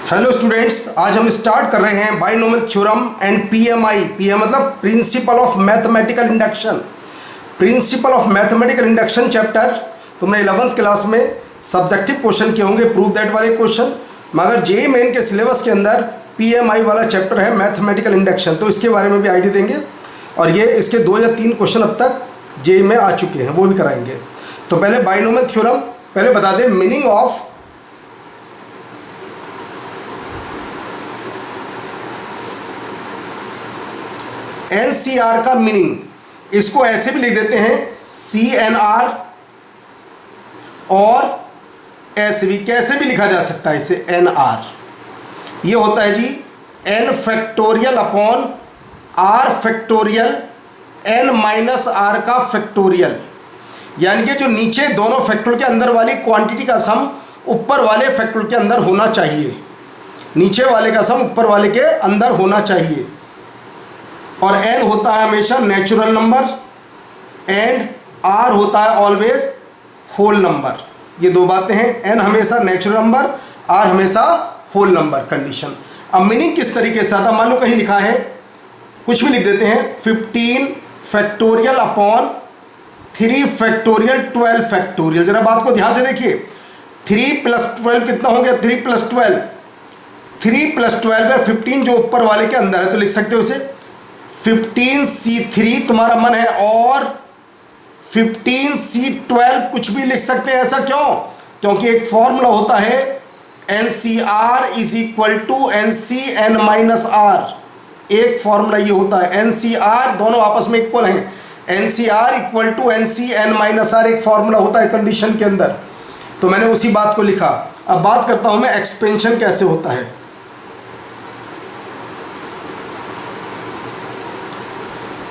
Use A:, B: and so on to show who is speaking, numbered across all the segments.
A: Hello students, आज हम start कर रहे हैं binomial theorem and PMI. PM मतलब principle of mathematical induction. Principle of mathematical induction chapter तुमने 11th क्लास में सब्जेक्टिव क्वेश्चन किए होंगे, प्रूव दैट वाले क्वेश्चन। मगर जेईई मेन के सिलेबस के अंदर पीएमआई वाला चैप्टर है मैथमेटिकल इंडक्शन, तो इसके बारे में भी आइडिया देंगे। और ये इसके 2 या 3 क्वेश्चन अब तक जेईई में आ चुके हैं, वो भी कराएंगे। तो पहले बाइनोमियल थ्योरम पहले बता दें, मीनिंग ऑफ एनसीआर का मीनिंग। इसको ऐसे भी लिख देते हैं सीएनआर, और ऐसे भी कैसे भी लिखा जा सकता है इसे एनआर। ये होता है जी N factorial upon R factorial N minus R का फैक्टोरियल। यानी कि जो नीचे दोनों फैक्टोरियल के अंदर वाली क्वांटिटी का सम ऊपर वाले फैक्टोरियल के अंदर होना चाहिए। नीचे वाले का सम ऊपर वाले के अंदर होना चाहिए। और n होता है हमेशा नेचुरल नंबर एंड r होता है ऑलवेज होल नंबर। ये 2 बातें हैं, n हमेशा नेचुरल नंबर, r हमेशा होल नंबर कंडीशन। अब मीनिंग किस तरीके से आता, मान लो कहीं लिखा है, कुछ भी लिख देते हैं 15 फैक्टोरियल अपॉन 3 फैक्टोरियल 12 फैक्टोरियल। जरा बात को ध्यान से देखिए, 3 + 12 कितना हो गया, 3 + 12। 3 + 12 है 15, जो ऊपर वाले के अंदर है, तो लिख सकते हो उसे 15C3 तुम्हारा मन है, और 15C12 कुछ भी लिख सकते हैं। ऐसा क्यों? क्योंकि एक फॉर्मूला होता है NCR = NCn-R। एक फॉर्मूला ये होता है NCR, दोनों आपस में इक्वल हैं। NCR = NCn-R एक फॉर्मूला होता है कंडीशन के अंदर। तो मैंने उसी बात को लिखा। अब बात करता हूं मैं एक्सपेंशन कैसे होता है।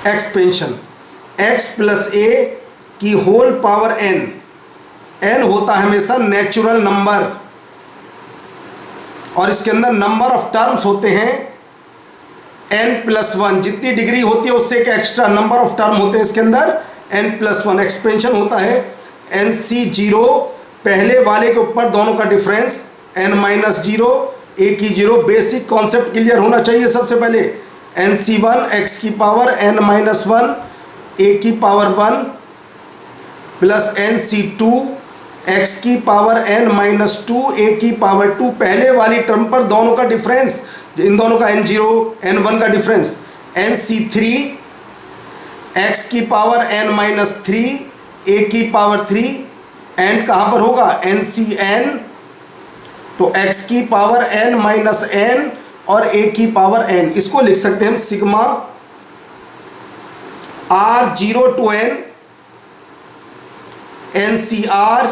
A: एक्सपेंशन x + a की होल पावर n। n होता है हमेशा नेचुरल नंबर, और इसके अंदर नंबर ऑफ टर्म्स होते हैं n+1। जितनी डिग्री होती है उससे एक एक्स्ट्रा नंबर ऑफ टर्म होते हैं इसके अंदर n+1। एक्सपेंशन होता है NC0, पहले वाले के ऊपर दोनों का डिफरेंस n-0, a की 0। बेसिक कॉन्सेप्ट क्लियर होना चाहिए सबसे पहले। NC1 x की पावर n-1 a की पावर 1 प्लस NC2 x की पावर n-2 a की पावर 2। पहले वाली टर्म पर दोनों का डिफरेंस, इन दोनों का n0 n1 का डिफरेंस। NC3 x की पावर n-3 a की पावर 3, एंड कहाँ पर होगा NCn, तो x की पावर n-n और a की पावर n। इसको लिख सकते हैं हम sigma R0 to n NCR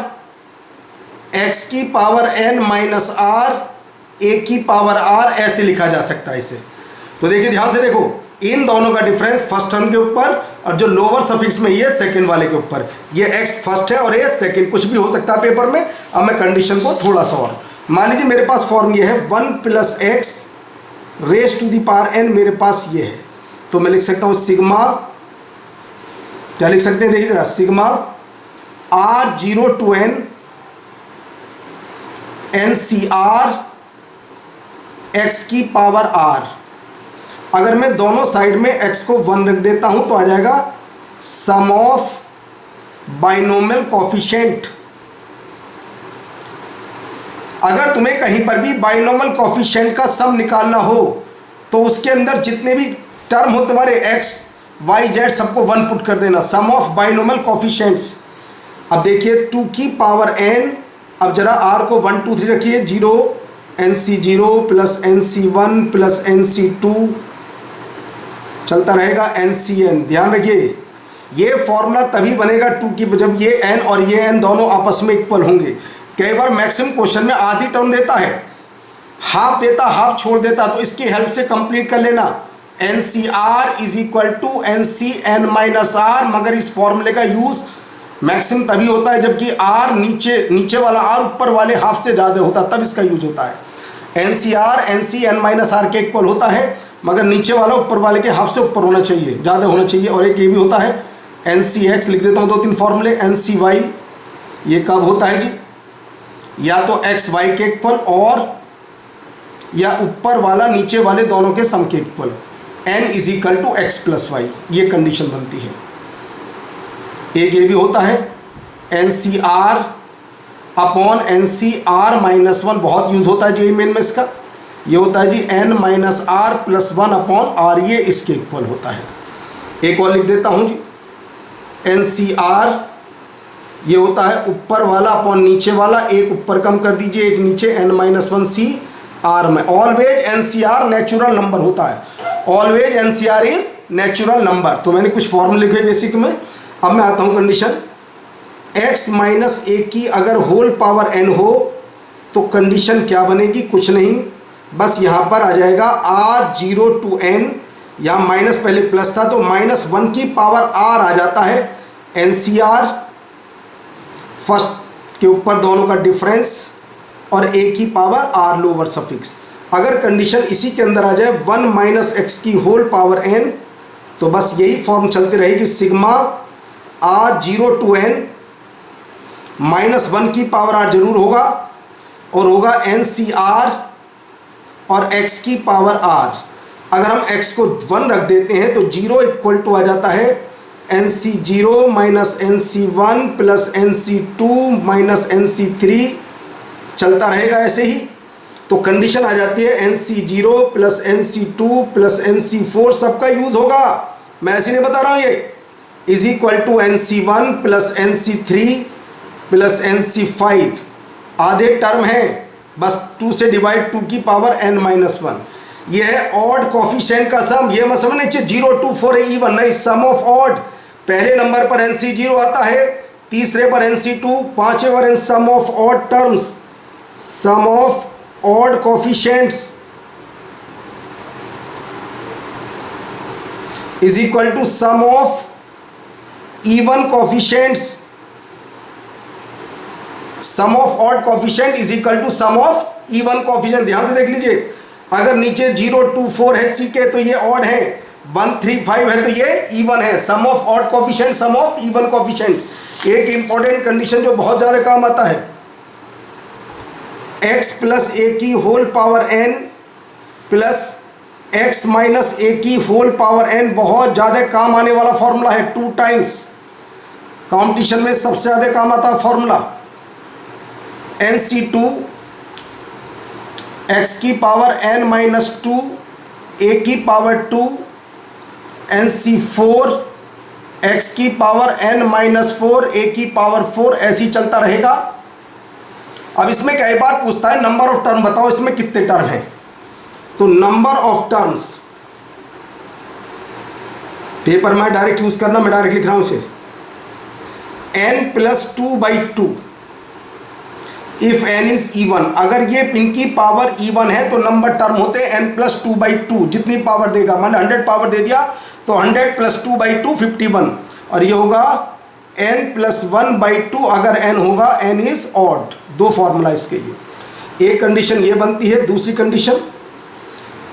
A: x की पावर n-R a की पावर r, ऐसे लिखा जा सकता है इसे। तो देखिए ध्यान से देखो, इन दोनों का डिफरेंस फर्स्ट टर्म के ऊपर, और जो लोअर सफिक्स में ये सेकंड वाले के ऊपर। ये x फर्स्ट है और ये सेकंड, कुछ भी हो सकता है पेपर में। अब मैं कंडीशन को थोड़ा सा और, मान लीजिए मेरे पास फॉर्म ये है 1 + x raise to the power n, मेरे पास ये है। तो मैं लिख सकता हूँ सिग्मा, क्या लिख सकते हैं देखिए जरा, sigma R0 to n NCR x की पावर r। अगर मैं दोनों साइड में x को 1 रख देता हूं तो आ जाएगा सम ऑफ बाइनोमियल कोफिशिएंट। अगर तुम्हें कहीं पर भी बाइनोमियल कोफिशिएंट का सम निकालना हो तो उसके अंदर जितने भी टर्म हो तुम्हारे x y z सबको 1 पुट कर देना, सम ऑफ बाइनोमियल कोफिशिएंट्स। अब देखिए 2 की पावर n, अब जरा r को 1 2 3 रखिए, 0 NC0 plus NC1 plus NC2 चलता रहेगा NCn। ध्यान रखिए ये फॉर्मूला तभी बनेगा 2 की, जब ये n और ये n दोनों आपस में इक्वल होंगे। कई बार मैक्सिमम क्वेश्चन में आधी टर्म देता है, हाफ देता, हाफ छोड़ देता, तो इसकी हेल्प से कंप्लीट कर लेना। NCR = NCn-R, मगर इस फॉर्मूले का यूज मैक्सिमम तभी होता है जबकि r नीचे वाला r ऊपर वाले हाफ से ज़्यादा होता है, तब इसका यूज होता है। NCR NCn-R के इक्वल होता है, मगर नीचे वाला ऊपर वाले के हाफ से ऊपर होना चाहिए, ज़्यादा होना चाहिए। और एक ये भी होता है NCx, लिख देता हूँ 2-3 फॉर्मूले। NCy ये कब होता है जी, या तो एक्स वाई के इक्वल और या ऊपर वाला नीचे वाले दोनों के सम के equal, n is equal to x plus y, ये कंडीशन बनती है। एक ये भी होता है NCR upon NCR minus one, बहुत यूज़ होता है जी मेन में इसका। ये होता है जी n minus r plus one upon r, ये इसके इक्वल होता है। एक और लिख देता हूँ जी, NCR ये होता है ऊपर वाला अपॉन नीचे वाला, एक ऊपर कम कर दीजिए एक नीचे, n minus one C r में। ऑलवेज NCR नेचुरल नंबर होता है, always NCR is natural number. तो मैंने कुछ फॉर्मूले लिखे बेसिक में। अब मैं आता हूँ कंडीशन, x माइनस ए की अगर होल पावर n हो तो कंडीशन क्या बनेगी, कुछ नहीं, बस यहाँ पर आ जाएगा r0 टू n, यहाँ माइनस पहले प्लस था तो माइनस वन की पावर r आ जाता है। NCR फर्स्ट के ऊपर दोनों का डिफरेंस और a की पावर r लोअर सफिक्स। अगर कंडीशन इसी के अंदर आ जाए 1 माइनस एक्स की होल पावर n, तो बस यही फॉर्म चलती रहेगी, sigma r0 to n, minus one की पावर r जरूर होगा और होगा NCR और x की पावर r। अगर हम x को 1 रख देते हैं तो 0 इक्वल टू आ जाता है NC0 minus NC1 plus NC2 minus NC3, चलता रहेगा ऐसे ही। तो कंडीशन आ जाती है NC0 plus NC2 plus NC4, सबका यूज़ होगा, मैं ऐसे नहीं बता रहा हूँ, ये is equal to NC1 plus NC3 plus NC5, आधे टर्म हैं, बस 2 से डिवाइड 2 की पावर n माइनस वन। ये है ऑड कोफिशिएंट का सम। ये मत समझना चाहिए 0 2 4 इवन, नहीं, सम ऑफ ऑड। पहले नंबर पर NC0 आता है, तीसरे पर NC2, पांचवें पर sum of odd terms, sum of odd coefficients is equal to sum of even coefficients. Sum of odd coefficient is equal to sum of even coefficient. ध्यान से देख लीजिए, अगर नीचे 0 2 4 है सी के तो ये ऑड है, 1 3 5 है तो ये इवन है। Sum of odd coefficient, sum of even coefficient. एक इंपॉर्टेंट कंडीशन जो बहुत ज़्यादा काम आता है, x प्लस ए की whole power n plus x minus ए की होल पावर n, बहुत ज़्यादा काम आने वाला फॉर्मूला है। 2 टाइम्स कॉम्पिटिशन में सबसे ज़्यादा काम आता है फॉर्मूला। NC2 x की पावर n माइनस 2 a की पावर 2, NC4 x की पावर n माइनस 4 a की पावर 4, ऐसे ही चलता रहेगा। अब इसमें कई बार पूछता है नंबर ऑफ टर्म बताओ, इसमें कितने टर्म हैं, तो नंबर ऑफ टर्म्स पेपर में डायरेक्ट यूज करना, मैं डायरेक्ट लिख रहा हूं इसे, n plus 2/2 if n is even. अगर ये इनकी पावर इवन है तो नंबर टर्म होते हैं n प्लस 2/2, जितनी पावर देगा, मैंने 100 पावर दे दिया तो 100 प्लस 2/2 51, और ये होगा n प्लस 1/2 अगर n होगा, n इज ऑड। 2 फॉर्मूला इसके लिए। एक कंडीशन ये बनती है, दूसरी कंडीशन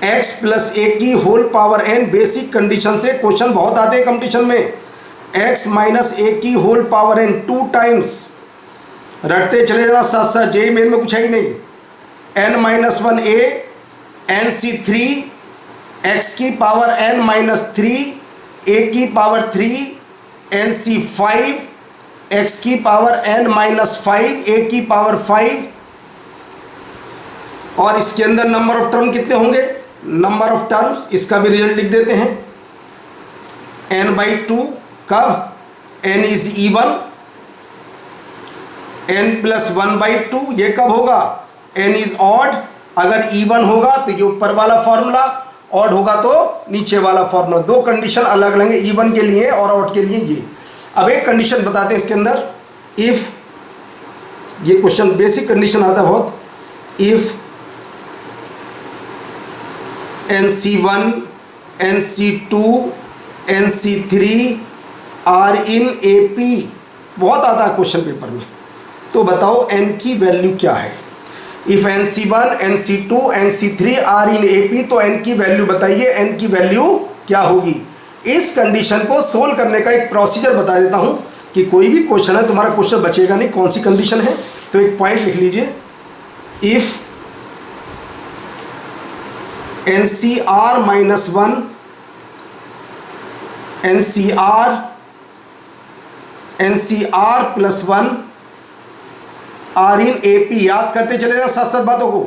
A: x प्लस ए की whole power n। Basic condition से क्वेश्चन बहुत आते हैं कंपटीशन में। x माइनस ए की होल पावर n 2 टाइम्स, रटते चले जाना साथ साथ, जेई मेन में कुछ है ही नहीं। n minus 1a NC3 x की पावर n माइनस 3 a की पावर 3 NC5 x की पावर n माइनस 5 a की पावर 5, और इसके अंदर नंबर ऑफ टर्म कितने होंगे, नंबर ऑफ टर्म्स, इसका भी रिजल्ट लिख देते हैं n/2। कब n is even, n plus 1/2, ये कब होगा, n इज ऑड। अगर इवन होगा तो ये ऊपर वाला फॉर्मूला, ऑड होगा तो नीचे वाला फॉर्मूला। 2 कंडीशन अलग अलग है, इवन के लिए और ऑड के लिए ये। अब एक कंडीशन बताते हैं इसके अंदर, इफ, ये क्वेश्चन बेसिक कंडीशन आता है बहुत, if NC1 NC2 NC3 are in AP, बहुत आता है क्वेश्चन पेपर में, तो बताओ n की वैल्यू क्या है। If NC1 NC2 NC3 are in AP, तो n की वैल्यू बताइए, n की वैल्यू क्या होगी। इस कंडीशन को सोल्व करने का एक प्रोसीजर बता देता हूं कि कोई भी क्वेश्चन है तुम्हारा क्वेश्चन बचेगा नहीं, कौन सी कंडीशन है। तो एक पॉइंट लिख लीजिए, if NCR minus 1, NCR plus 1 R in AP। याद करते चले ना साथ साथ बातों को।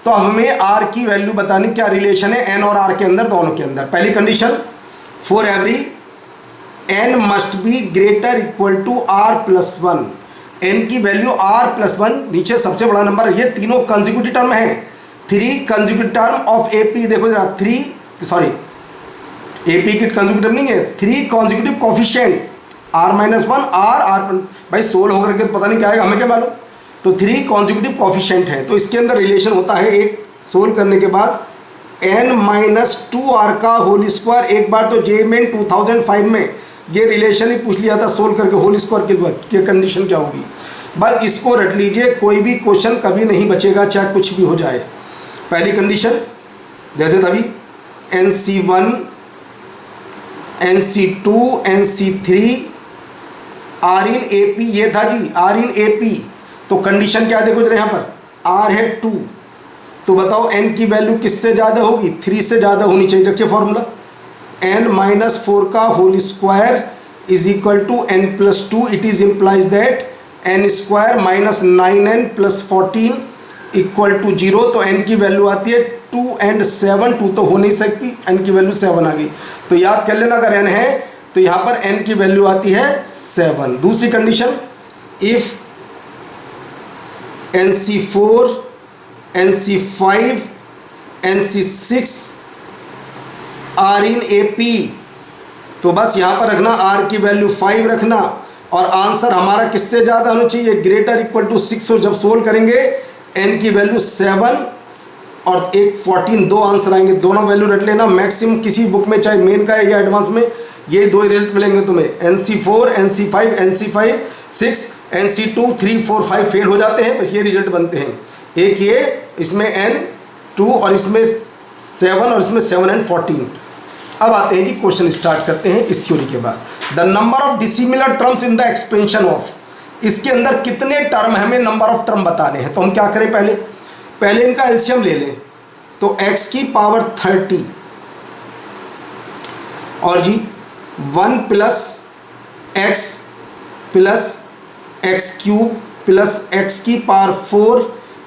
A: तो हमें R की वैल्यू बतानी, क्या रिलेशन है N और R के अंदर, दोनों के अंदर। पहली condition, for every N must be greater equal to R plus 1। N की वैल्यू R प्लस 1, नीचे सबसे बड़ा नंबर। ये तीनों कंसेक्यूटिव टर्म है, 3 कंसेक्यूटिव टर्म ऑफ AP। देखो जरा, AP की कंसेक्यूटिव नहीं है, 3 consecutive coefficient R minus 1 R भाई सोल्व होकर के तो पता नहीं क्या आएगा, हमें क्या मालूम। तो 3 कॉन्जिक्यूटिव कोफिशिएंट है, तो इसके अंदर रिलेशन होता है एक सोल्व करने के बाद n माइनस 2R का होल स्क्वायर। एक बार तो जे में 2005 में ये रिलेशन ही पूछ लिया था सोल्व करके, होल स्क्वायर की कंडीशन क्या होगी। बस इसको रट लीजिए, कोई भी क्वेश्चन कभी नहीं बचेगा चाहे कुछ भी हो जाए। पहली कंडीशन जैसे तभी NC1 NC2 NC3 R इन AP, ये था जी R इन AP। तो कंडीशन क्या देखो जरा यहाँ पर, R है 2, तो बताओ n की वैल्यू किससे ज़्यादा होगी, 3 से ज़्यादा होनी चाहिए। रखिए फॉर्मूला, n माइनस 4 का whole square is equal to n plus 2। It is implies that n square minus 9n plus 14 equal to 0। तो n की वैल्यू आती है 2 and 7, 2 तो हो नहीं सकती, n की वैल्यू 7 आ गई। तो याद कर लेना, अगर n है तो यहाँ पर n की वैल्यू आती है 7। दूसरी condition, if NC4 NC5 NC6 R in AP, तो बस यहाँ पर रखना R की वैल्यू 5 रखना, और आंसर हमारा किससे ज़्यादा होना चाहिए, ग्रेटर इक्वल टू 6 हो। जब सोल्व करेंगे n की वैल्यू 7 और एक 14, दो आंसर आएंगे। दोनों वैल्यू रख लेना, मैक्सिमम किसी बुक में चाहे मेन का है या एडवांस में ये दो ही रिजल्ट मिलेंगे तुम्हें। NC4 NC5 NC5 6 NC2 3 4 5 fail हो जाते हैं, बस ये रिजल्ट बनते हैं। एक ये, इसमें N2 और इसमें 7 और इसमें 7 and 14। अब आते हैं कि क्वेश्चन स्टार्ट करते हैं इस थ्योरी के बाद। The number of dissimilar terms in the expansion of, इसके अंदर कितने टर्म हमें नंबर ऑफ टर्म बताने हैं। तो हम क्या करें, पहले इनका एलसीएम ले लें। तो x की पावर 30 और जी 1 plus x cube plus x की पावर 4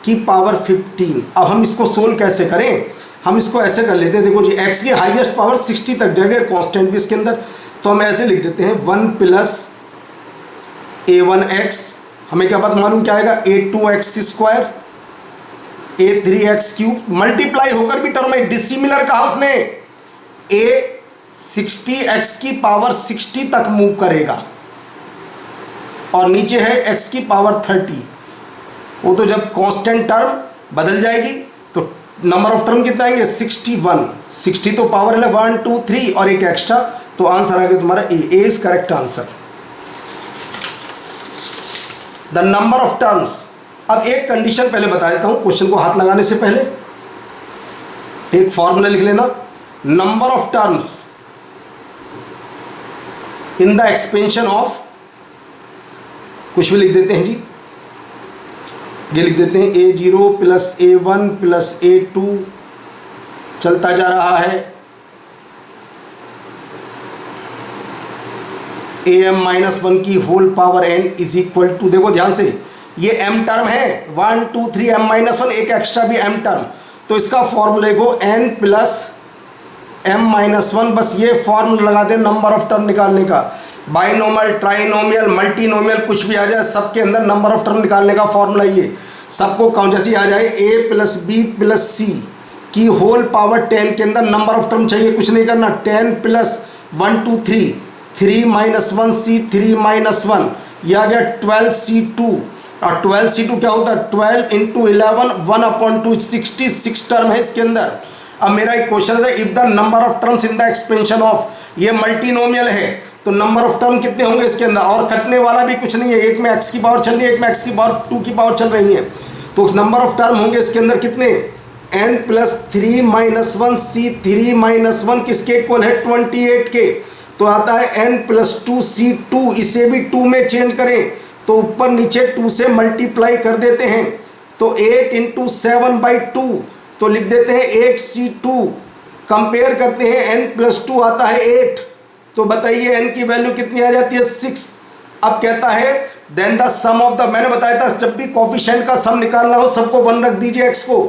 A: की पावर 15। अब हम इसको सोल्व कैसे करें, हम इसको ऐसे कर लेते हैं। देखो जी, x की हाईएस्ट पावर 60 तक जाएगा, कांस्टेंट भी इसके अंदर, तो हम ऐसे लिख देते हैं 1 प्लस a1x, हमें क्या बात मालूम क्या आएगा, a2x square a3x cube, multiply होकर भी टर्म है, डिसिमिलर कहा उसने, a 60x की पावर 60 तक मूव करेगा, और नीचे है x की पावर 30। वो तो जब कांस्टेंट टर्म बदल जाएगी तो नंबर ऑफ टर्म कितना आएंगे, 61। 60 तो पावर है 1 2 3 और एक एक्स्ट्रा, तो आंसर आ गया तुम्हारा A is correct answer. The number of terms, अब एक कंडीशन पहले बता देता हूं क्वेश्चन को हाथ लगाने से पहले, एक फॉर्मूला लिख लेना। Number of terms in the expansion of, कुछ भी लिख देते हैं जी, ये लिख देते हैं a0 plus a1 plus a2 चलता जा रहा है, am माइनस 1 की whole power n is equal to, देखो ध्यान से, ये m टर्म है 1 2 3 m माइनस 1, एक एक्स्ट्रा भी m टर्म, तो इसका फॉर्मूले को n प्लस m माइनस 1, बस ये फॉर्मूला लगा दें नंबर ऑफ टर्म निकालने का। बाइनोमियल, ट्राइनोमियल, मल्टीनोमियल कुछ भी आ जाए, सबके अंदर नंबर ऑफ टर्म निकालने का फॉर्मूला ये, सबको काउंट जैसे आ जाए a plus b plus c की होल पावर 10 के अंदर नंबर ऑफ टर्म चाहिए, कुछ नहीं करना, 10 प्लस 1 2 3 3 माइनस 1 c 3 माइनस 1, ये आ गया 12c2, और 12c2 क्या होता है, 12 इंटू 11 1/2, 66 टर्म है इसके अंदर। अब मेरा एक क्वेश्चन है, if the number of terms in the expansion of, ये मल्टीनोमियल है तो नंबर ऑफ टर्म कितने होंगे इसके अंदर, और कटने वाला भी कुछ नहीं है, एक में x की पावर चल रही है, एक में x की पावर 2 की पावर चल रही है, तो नंबर ऑफ टर्म होंगे इसके अंदर कितने, n plus 3 minus 1 c 3 minus 1 किसके इक्वल है, 28 के, तो आता है n प्लस 2 c 2, इसे भी 2 में चेंज करें तो ऊपर नीचे 2 से मल्टीप्लाई कर देते हैं, तो 8 इंटू 7/2, तो लिख देते हैं 8C2, कंपेयर करते हैं n+2 आता है 8, तो बताइए n की वैल्यू कितनी आ जाती है 6। अब कहता है then the sum of the, मैंने बताया था जब भी कोफिशिएंट का सम निकालना हो सबको 1 रख दीजिए x को,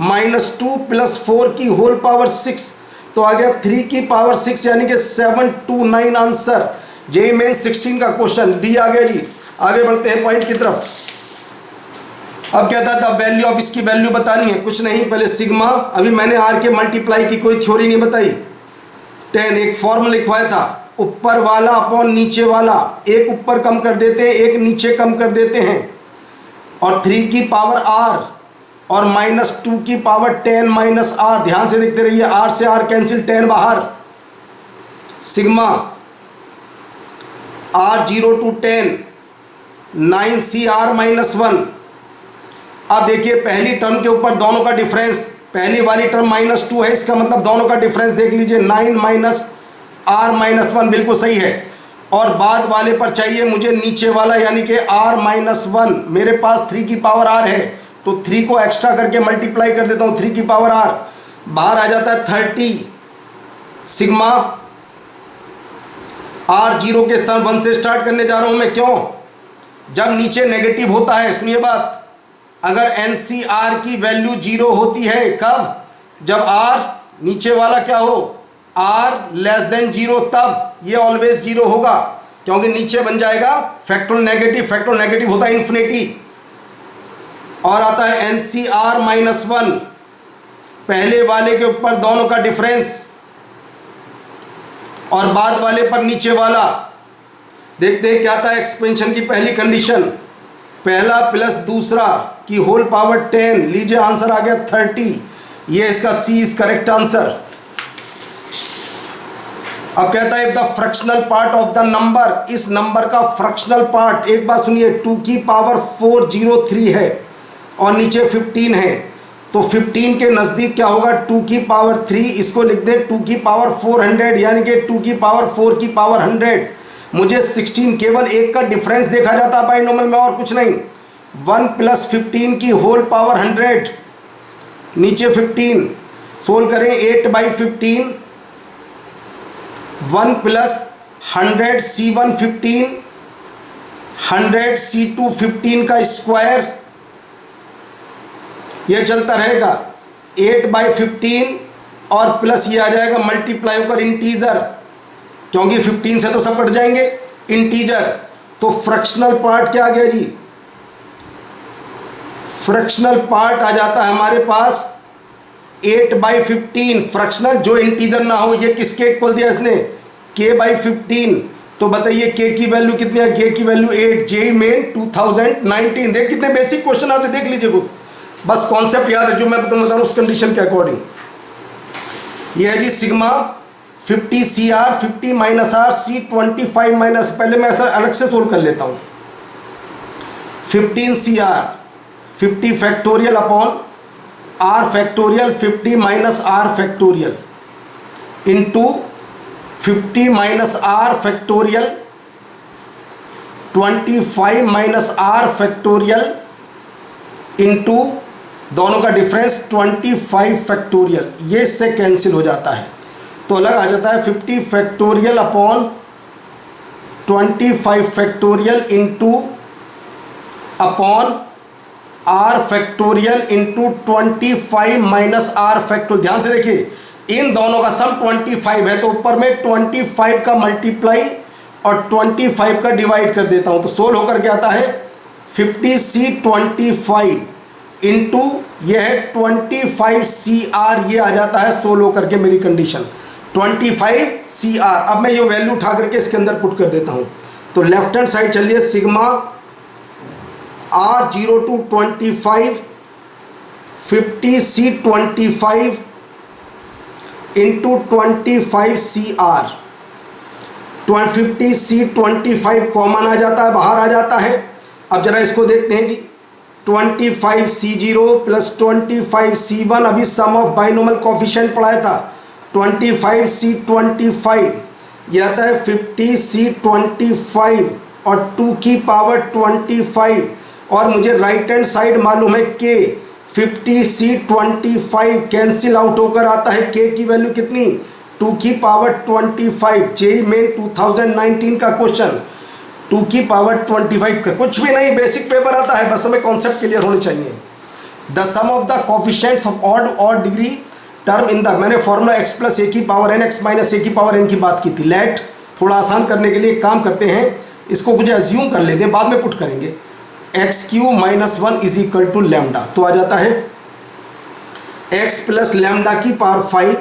A: -2 + 4 की होल पावर 6, तो आ गया 3 की पावर 6 यानी कि 729 आंसर। जेईई मेन 16 का क्वेश्चन डी आ गया जी। आगे बढ़ते हैं पॉइंट की तरफ। अब कहता था वैल्यू ऑफ, इसकी वैल्यू बतानी है, कुछ नहीं, पहले सिग्मा, अभी मैंने आर के मल्टीप्लाई की कोई थ्योरी नहीं बताई। 10 एक फॉर्मूला लिखवाया था, ऊपर वाला अपॉन नीचे वाला, एक ऊपर कम कर देते हैं एक नीचे कम कर देते हैं, और 3 की पावर r और -2 की पावर 10 - r, ध्यान से देखते रहिए, r से r कैंसिल, 10 बाहर, सिग्मा r0 to 10 9CR -1। अब देखिए पहली टर्म के ऊपर दोनों का डिफरेंस, पहली वाली टर्म -2 है, इसका मतलब दोनों का डिफरेंस देख लीजिए, 9 - r -1 बिल्कुल सही है। और बाद वाले पर चाहिए मुझे नीचे वाला यानी कि r -1, मेरे पास 3 की पावर r है तो 3 को एक्स्ट्रा करके मल्टीप्लाई कर देता हूँ, 3 की पावर r, बाहर आ जाता है 30, सिग्मा r0 के स्थान 1 से स्टार्ट करने जा रहा हूँ मैं, क्यों, जब नीचे नेगेटिव होता है, सुनिए बात, अगर NCR की वैल्यू 0 होती है, कब, जब r नीचे वाला क्या हो, r <0, तब ये ऑलवेज 0 होगा, क्योंकि नीचे बन जाएगा फैक्टोरियल नेगेटिव, फैक्टोरियल नेगेटिव होता है इन्फिनिटी, और आता है NCR -1, पहले वाले के ऊपर दोनों का डिफरेंस और बाद वाले पर नीचे वाला। देखते हैं क्या आता है एक्सपेंशन की पहली कंडीशन, पहला प्लस दूसरा की होल पावर 10, लीजिए आंसर आ गया 30, ये इसका सी इज करेक्ट आंसर। अब कहता है the fractional part of the number, इस नंबर का फ्रैक्शनल पार्ट, एक बात सुनिए, 2 की पावर 403 है और नीचे 15 है, तो 15 के नज़दीक क्या होगा, 2 की पावर 3, इसको लिख दें 2 की पावर 400 यानी कि 2 की पावर 4 की पावर 100। मुझे 16 केवल एक का डिफरेंस देखा जाता है बाइनोमियल में और कुछ नहीं, 1 + 15 की होल पावर 100, नीचे 15, सोल्व करें 8/15, 1 + 100 C1 15, 100 C2 15 का स्क्वायर, ये चलता रहेगा 8/15 और प्लस ये आ जाएगा मल्टीप्लाई होकर इंटीजर, क्योंकि 15 से तो सब कट जाएंगे, इंटीजर, तो फ्रैक्शनल पार्ट क्या आ गया जी, फ्रैक्शनल पार्ट आ जाता है हमारे पास 8/15, फ्रैक्शनल जो इंटीजर ना हो, ये किसके इक्वल दिया इसने, k/15, तो बताइए k की वैल्यू कितनी है, k की वैल्यू 8, जेईई मेन 2019, देख कितने बेसिक क्वेश्चन आते, देख लीजिए खुद, बस कॉन्सेप्ट याद है जो मैं तुम्हें बता रहा हूँ उस कंडीशन के अकॉर्डिंग। ये है जी सिग्मा 50 CR 50 - R C 25 पहले मैं ऐसा अलग से सोल्व कर लेता हूँ, 15 CR 50 factorial upon R factorial 50 - R factorial into 50 - R factorial 25 - R factorial into दोनों का डिफरेंस 25 फैक्टोरियल, ये इससे कैंसिल हो जाता है, तो अलग आ जाता है 50 factorial upon 25 factorial into upon R factorial into 25 - R factorial. ध्यान से देखिए, इन दोनों का सम 25 है, तो ऊपर में 25 का मल्टीप्लाई और 25 का डिवाइड कर देता हूँ, तो सोल्व होकर क्या आता है 50C 25 इंटू यह है 25 CR, ये आ जाता है सोल्व होकर के मेरी कंडीशन 25 CR। अब मैं ये वैल्यू उठा करके इसके अंदर पुट कर देता हूँ, तो लेफ्ट हैंड साइड चलिए, sigma R0 to 25 50C 25 into 25 CR, 50C 25 common आ जाता है, बाहर आ जाता है। अब जरा इसको देखते हैं जी, 25C0 + 25C1, अभी सम ऑफ बाइनोमियल कोफिशिएंट पढ़ाया था, 25C 25, यह आता है 50C 25 और 2 की पावर 25, और मुझे राइट हैंड साइड मालूम है k, 50 C 25 कैंसिल आउट होकर आता है k की वैल्यू कितनी 2 की पावर 25। जेई मेन 2019 का क्वेश्चन 2 की पावर 25 का कुछ भी नहीं, बेसिक पेपर आता है, बस तुम्हें कॉन्सेप्ट क्लियर होने चाहिए। The sum of the coefficients of odd degree term in the, मैंने फॉर्मूला x प्लस ए की पावर n x माइनस ए की पावर n की बात की थी। लेट थोड़ा आसान करने के लिए एक काम करते हैं, इसको कुछ एज्यूम कर लेते हैं, बाद में पुट करेंगे। x³ minus 1 is equal to lambda, तो आ जाता है x प्लस लैम्डा की power 5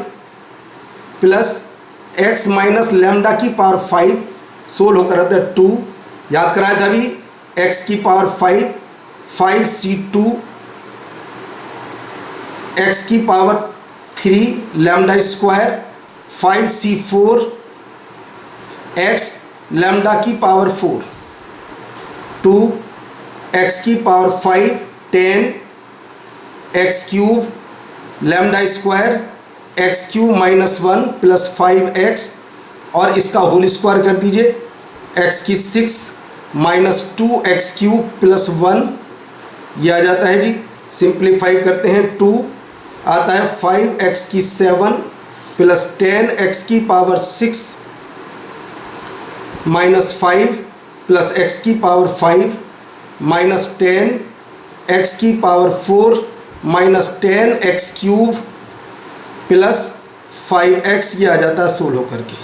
A: plus x minus lambda की पावर 5 सोल्व होकर आता है 2, याद कराया था अभी, x की पावर 5c2 x की power 3 lambda square 5c4 x lambda की पावर 4 2 x की power 5 10 x³ lambda square x³ minus 1 plus 5x और इसका होल स्क्वायर कर दीजिए, x की 6 माइनस 2x³ प्लस 1, यह आ जाता है जी। सिंप्लीफाई करते हैं 2 आता है 5x की 7 प्लस 10x की पावर 6 माइनस 5 प्लस x की पावर 5 माइनस 10 x की power 4 minus 10x³ plus 5x, ये आ जाता है 16 करके।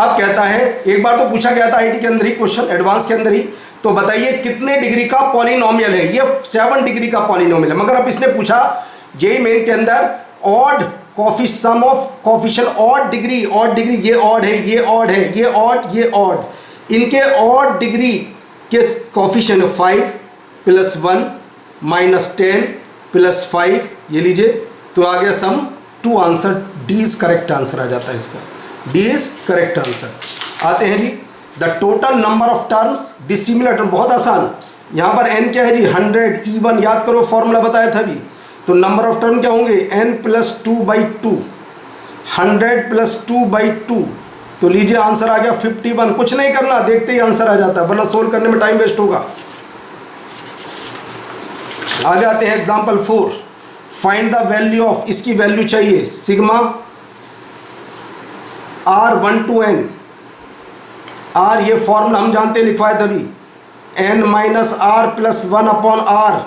A: अब कहता है, एक बार तो पूछा गया था आईटी के अंदर ही क्वेश्चन, एडवांस के अंदर ही, तो बताइए कितने डिग्री का पॉलिनोमियल है। ये 7 डिग्री का पॉलिनोमियल है, मगर अब इसने पूछा जेई मेन के अंदर odd sum of coefficient odd degree, ये ऑड है, ये ऑड है, ये ऑड, ये ऑड, इनके ऑड डिग्री के कोफिशिएंट 5 प्लस 1 माइनस 10 प्लस 5, ये लीजिए, तो आ गया sum 2 answer, D is correct answer आ जाता है इसका, डी इज करेक्ट आंसर। आते हैं जी the total number of terms dissimilar term, बहुत आसान, यहाँ पर n क्या है जी 100 E1, याद करो फॉर्मूला बताया था अभी, तो नंबर ऑफ टर्म क्या होंगे n प्लस 2/2, 100 प्लस 2/2, तो लीजिए आंसर आ गया 51। कुछ नहीं करना, देखते ही आंसर आ जाता है, वरना सोल्व करने में टाइम वेस्ट होगा। आगे आते हैं example 4, find the value of, इसकी वैल्यू चाहिए sigma r1 to n, r ये फॉर्मूला हम जानते हैं, लिखवाए तभी, n minus r plus 1 upon r,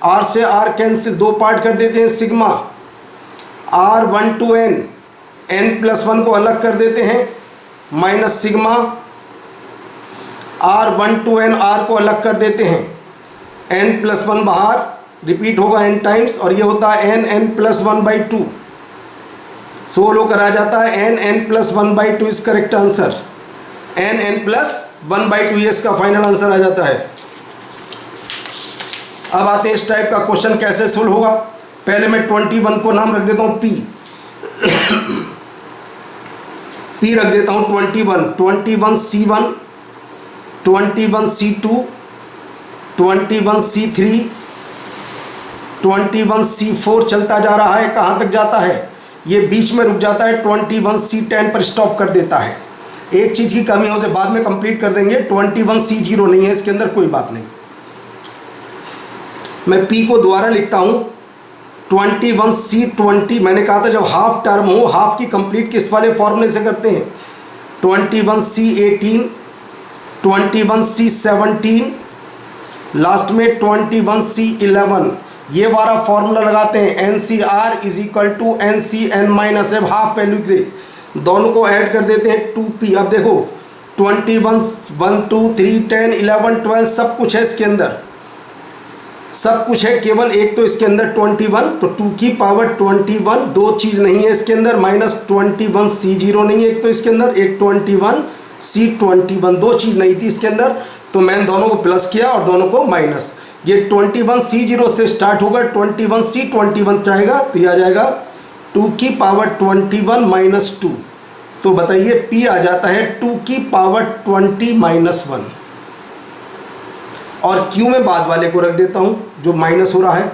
A: r से r कैंसिल, 2 पार्ट कर देते हैं, sigma r1 to n, n plus 1 को अलग कर देते हैं, minus sigma r1 to n, r को अलग कर देते हैं, n प्लस 1 बाहर रिपीट होगा n टाइम्स, और ये होता है n प्लस 1/2, सोल्व होकर आ जाता है n plus 1/2 is correct answer, n plus 1/2 ये इसका फाइनल आंसर आ जाता है। अब आते हैं इस टाइप का क्वेश्चन कैसे सोल्व होगा। पहले मैं 21 को नाम रख देता हूँ p, p रख देता हूँ 21 C1, 21 C2, 21 C3, 21 C4 चलता जा रहा है, कहाँ तक जाता है, ये बीच में रुक जाता है, 21 C10 पर स्टॉप कर देता है। एक चीज़ की कमी है, उसे बाद में कंप्लीट कर देंगे, 21 C0 नहीं है इसके अंदर, कोई बात नहीं। मैं P को दोबारा लिखता हूँ 21 C20, मैंने कहा था जब हाफ टर्म हो, हाफ की कंप्लीट किस वाले फॉर्मूले से करते हैं, 21 C18, 21 C17, लास्ट में 21 C11, ये वाला फॉर्मूला लगाते हैं, NCR is equal to NCN minus f, half value थे, दोनों को ऐड कर देते हैं 2P। अब देखो 21 1 2 3 10 11 12 सब कुछ है इसके अंदर, सब कुछ है, केवल एक तो इसके अंदर 21, तो 2 की पावर 21, दो चीज़ नहीं है इसके अंदर, माइनस 21 C0 नहीं है एक तो इसके अंदर, एक 21 C21, दो चीज़ नहीं थी इसके अंदर, तो मैंने दोनों को प्लस किया और दोनों को माइनस। ये 21 C0 से स्टार्ट होगा, 21 C21 चाहेगा तो ये आ जाएगा 2 की पावर 21 माइनस 2, तो बताइए P आ जाता है 2 की पावर 20 माइनस 1, और Q में बाद वाले को रख देता हूँ जो माइनस हो रहा है,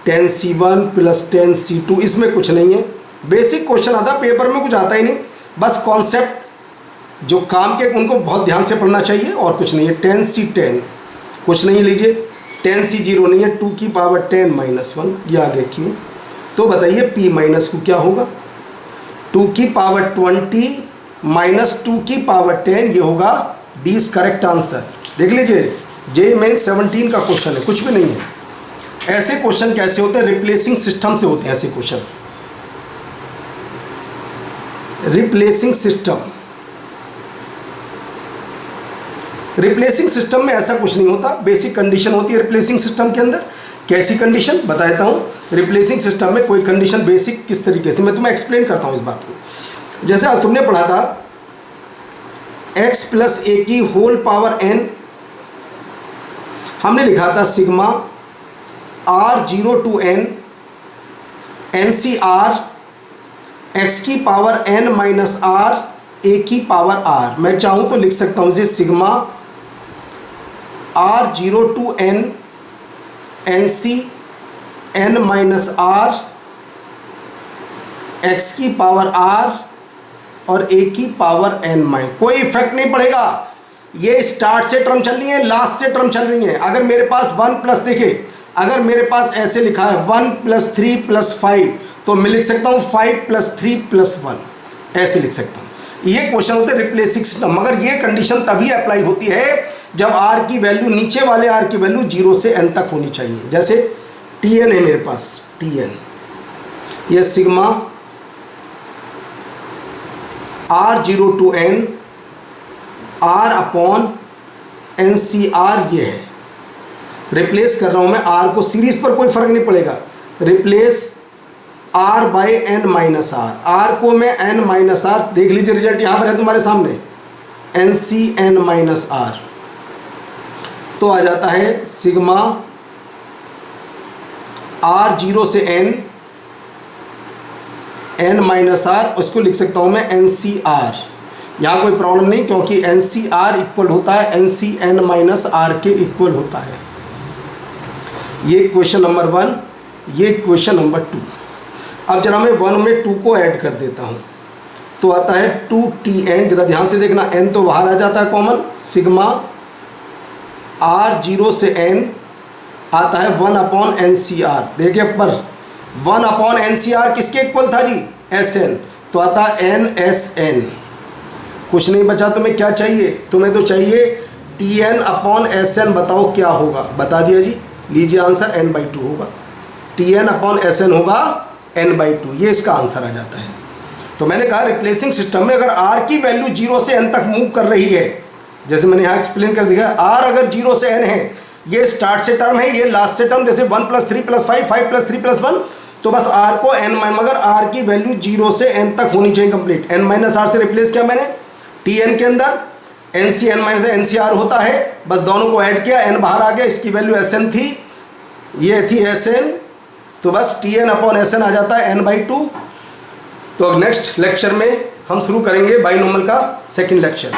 A: 10C1 प्लस 10C2, इसमें कुछ नहीं है, बेसिक क्वेश्चन आता, पेपर में कुछ आता ही नहीं, बस कॉन्सेप्ट जो काम के उनको बहुत ध्यान से पढ़ना चाहिए और कुछ नहीं है। 10C10 कुछ नहीं, लीजिए 10 सी जीरो नहीं है, 2 की पावर 10 माइनस 1, ये आ गया क्यों। तो बताइए p माइनस क्यू क्या होगा, 2 की पावर 20 माइनस 2 की पावर 10, ये होगा डी इज करेक्ट आंसर। देख लीजिए जे में 17 का क्वेश्चन है, कुछ भी नहीं है। ऐसे क्वेश्चन कैसे होते हैं, रिप्लेसिंग सिस्टम से होते हैं ऐसे question. Replacing system, replacing system में ऐसा कुछ नहीं होता, बेसिक कंडीशन होती है रिप्लेसिंग सिस्टम के अंदर। कैसी कंडीशन बता देता हूँ, रिप्लेसिंग सिस्टम में कोई कंडीशन बेसिक किस तरीके से, मैं तुम्हें एक्सप्लेन करता हूँ इस बात को। जैसे आज तुमने पढ़ा था x प्लस ए की होल पावर n, हमने लिखा था sigma r0 to n NCR x की power n minus r a की पावर r। मैं चाहूँ तो लिख सकता हूँ इसे sigma r0 to n NC n minus r x की पावर r और a की पावर n माइनस। कोई इफेक्ट नहीं पड़ेगा, ये स्टार्ट से टर्म चल रही है, लास्ट से टर्म चल रही है। अगर मेरे पास 1 प्लस, देखिए अगर मेरे पास ऐसे लिखा है 1 प्लस 3 प्लस 5, तो मैं लिख सकता हूँ 5 प्लस 3 प्लस 1, ऐसे लिख सकता हूँ। ये क्वेश्चन होते हैं रिप्लेसिंग सिस्टम, मगर ये कंडीशन तभी अप्लाई होती है जब r की वैल्यू, नीचे वाले r की वैल्यू 0 से n तक होनी चाहिए। जैसे Tn है मेरे पास, Tn ये sigma r0 to n r upon NCR ये है। रिप्लेस कर रहा हूँ मैं r को, सीरीज पर कोई फर्क नहीं पड़ेगा, replace r by n minus r, r को मैं n माइनस आर, देख लीजिए रिजल्ट यहाँ पर है तुम्हारे सामने, NCn माइनस आर, तो आ जाता है सिग्मा r0 से n माइनस आर, उसको लिख सकता हूँ मैं NCR। यहाँ कोई प्रॉब्लम नहीं, क्योंकि NCR इक्वल होता है NCn माइनस आर के इक्वल होता है। ये क्वेश्चन नंबर 1, ये क्वेश्चन नंबर 2। अब जरा मैं 1 में 2 को ऐड कर देता हूँ, तो आता है 2Tn, जरा ध्यान से देखना, n तो बाहर आ जाता है कॉमन, सिग्मा r0 से n आता है 1 अपॉन NCR। देखिए पर 1 अपॉन NCR किसके इक्वल था जी, Sn, तो आता है NSn। कुछ नहीं बचा, तुम्हें क्या चाहिए, तुम्हें तो चाहिए Tn अपॉन Sn, बताओ क्या होगा, बता दिया जी, लीजिए आंसर n/2 होगा, Tn अपॉन Sn होगा n/2, ये इसका आंसर आ जाता है। तो मैंने कहा रिप्लेसिंग सिस्टम में अगर r की वैल्यू 0 से n तक मूव कर रही है, जैसे मैंने यहाँ एक्सप्लेन कर दिया, r अगर 0 से n है, ये स्टार्ट से टर्म है, ये लास्ट से टर्म, जैसे 1 प्लस 3 प्लस 5, 5 प्लस 3 प्लस 1, तो बस r को n, मगर r की वैल्यू 0 से n तक होनी चाहिए कंप्लीट। n माइनस आर से रिप्लेस किया मैंने, Tn के अंदर NCn माइनस NCR होता है, बस दोनों को ऐड किया, n बाहर आ गया, इसकी वैल्यू Sn थी, ये थी Sn, तो बस Tn अपॉन Sn आ जाता है n/2। तो नेक्स्ट लेक्चर में हम शुरू करेंगे बाइनोमियल का सेकंड लेक्चर।